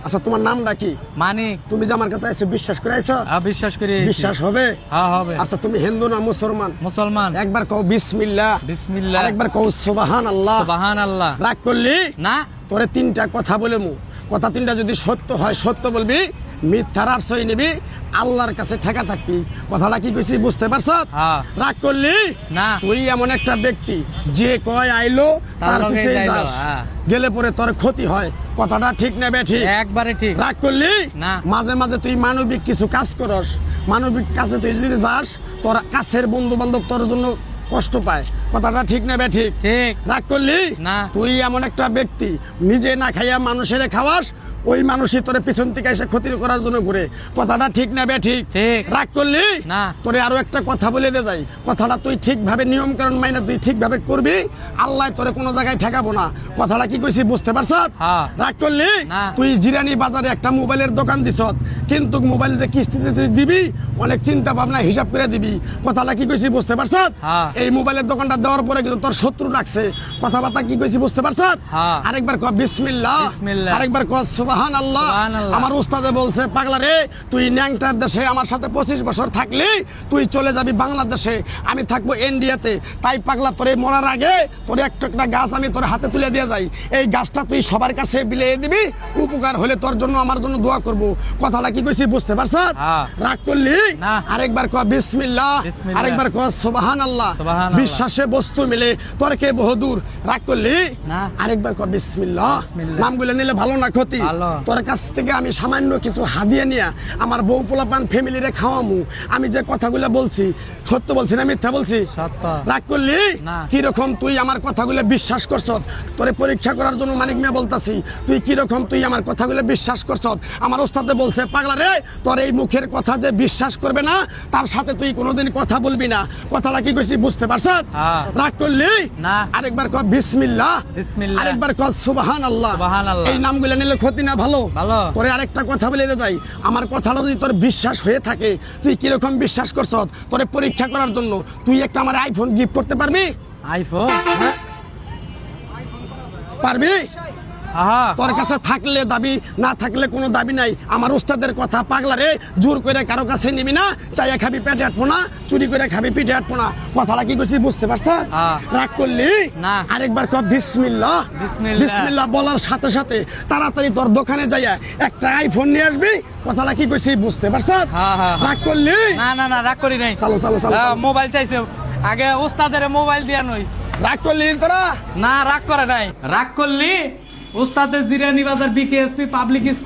আচ্ছা তোমার নামটা কি? মানিক। তুমি যে আমার কাছে এসে বিশ্বাস করে আইছো? বিশ্বাস করি। বিশ্বাস হবে? হ্যাঁ হবে। আচ্ছা তুমি হিন্দু না মুসলমান? মুসলমান। একবার কও বিসমিল্লাহ। বিসমিল্লাহ। আরেকবার কও সুবহানাল্লাহ। সুবহানাল্লাহ। রাগ করলি না। তোরে তিনটা কথা বলেমু, কথা তিনটা যদি সত্য হয় সত্য বলবি, মিথ্যার আশ্রয় নিবি, আল্লাহর কাছে ঠেকা থাকবি। কথাটা কি কইছি বুঝতে পারছ? হ্যাঁ। রাগ করলি না। তুই এমন একটা ব্যক্তি যে কয় আইলো তার লগে পিছে যাইলো, যাস, হ্যাঁ। গেলে পরে তোর ক্ষতি হয়। কথাটা ঠিক না বেঠিক? একবারে ঠিক। রাগ করলি না। মাঝে মাঝে তুই মানবিক কিছু কাজ করস, মানবিক কাজে তুই যদি যাস তোর কাছের বন্ধু বান্ধব তোর জন্য কষ্ট পায়। কথাটা ঠিক না বেঠিক? ঠিক। রাগ করলি না। তুই এমন একটা ব্যক্তি নিজে না খাইয়া মানুষের খাওয়াস, ওই মানুষই তোরে পিছন থেকে এসে ক্ষতি করার জন্য ঘুরে। কথাটা ঠিক না বেঠিক? ঠিক। রাগ করলি না। তোরে আরো একটা কথা বলে দে যাই, কথাটা তুই ঠিকভাবে নিয়ম কারণ মাইনা তুই ঠিকভাবে করবি, আল্লাহ তোরে কোনো জায়গায় ঠেকাবো না। কথাটা কি কইছি বুঝতে পারছ? হ্যাঁ। রাগ করলি না। তুই জিরানি বাজারে একটা মোবাইলের দোকান দিছত, কিন্তু মোবাইল যে কিস্তিতে তুই দিবি অনেক চিন্তা ভাবনা হিসাব করে দিবি। কথাটা কি কইছি বুঝতে পারছ? হ্যাঁ। এই মোবাইলের দোকানটা দেওয়ার পরে কিন্তু তোর শত্রু লাগছে। কথাবার্তা কি কইছি বুঝতে পারছ? হ্যাঁ। আরেকবার কর বিসমিল্লাহ। বিসমিল্লাহ। আরেকবার কর সুবহানাল্লাহ। সুবহানাল্লাহ। আমার উস্তাদে বলছে পাগলা রে, তুই ন্যাংটার দেশে আমার সাথে 25 বছর থাকলি, তুই চলে যাবি বাংলাদেশে, আমি থাকবো ইন্ডিয়াতে। তাই পাগলা তোরে মরার আগে তোরে একটা গাছ আমি তোর হাতে তুলে দিয়ে যাই, এই গাছটা তুই সবার কাছে বিলিয়ে দিবি, উপকার হলে তোর জন্য আমার জন্য দোয়া করব। কথাটা কি কইছি বুঝতে পারছ? হ্যাঁ। রাগ করলি না। আরেকবার কর বিসমিল্লাহ। বিসমিল্লাহ। আরেকবার কর সুবহানাল্লাহ। সুবহানাল্লাহ। বিশ্বাসে বস্তু মিলে তর্কে বহুদূর। রাগ করলি না। আরেকবার কর বিসমিল্লাহ। বিসমিল্লাহ। নামগুলো নিলে ভালো না ক্ষতি? ভালো। তোর কাছ থেকে আমি সামান্য কিছু হাদিয়া নিয়ে আমার বউ পোলাপান ফ্যামিলিরে খাওয়ামু। আমি যে কথাগুলো বলছি সত্য বলছি না মিথ্যা বলছি? সত্য। রাগ করলি না। কিরকম তুই আমার কথাগুলো বিশ্বাস করছ? তোরে পরীক্ষা করার জন্য মানিক মিয়া বলতাছি, তুই কিরকম তুই আমার কথাগুলো বিশ্বাস করছ? আমার ওস্তাদে বলছে পাগলা রে, তোর এই মুখের কথা যে বিশ্বাস করবে না তার সাথে তুই কোনোদিন কথা বলবি না। কথাটা কি কইছি বুঝতে পারছ? হ্যাঁ। রাগ করলি না। আরেকবার কর বিসমিল্লাহ। বিসমিল্লাহ। আরেকবার কর সুবহানাল্লাহ। সুবহানাল্লাহ। এই নামগুলো নিলে ক্ষতি না ভালো? ভালো। তোরে আরেকটা কথা বলে দে যাই, আমার কথাটা যদি তোর বিশ্বাস হয়ে থাকে, তুই কিরকম বিশ্বাস করছ তোরে পরীক্ষা করার জন্য, তুই একটা আমার আইফোন গিফট করতে পারবি? আইফোন। হ্যাঁ? পারবি? হ্যাঁ। তোর কাছে থাকলে দাবি, না থাকলে কোনো দাবি নাই। আমার উস্তাদের কথা পাগলা রে, জোর করে কারো কাছে নিবি না, চাইয়া খাবি পেটে আটবো না, চুরি করে খাবি পিঠে আটবো না। কথাটা কি কইছি বুঝতে পারছ? হ্যাঁ। রাগ করলি না। আরেকবার কর বিসমিল্লাহ। বিসমিল্লাহ। বিসমিল্লাহ বলার সাথে সাথে তাড়াতাড়ি তোর দোকানে যাইয়া একটা আইফোন নিয়ে আসবি। কথাটা কি কইছি বুঝতে পারছ? হ্যাঁ, হ্যাঁ। রাগ করলি? না না না, রাগ করি নাই। চালো চালো চালো চালো। মোবাইল চাইছে, আগে উস্তাদের মোবাইল দিয়া নই। রাগ করলি তোরা? না রাগ করে নাই। রাগ করলি উস্তাদের জিরানি বাজার বিকেএসপি পাবলিক স্কুল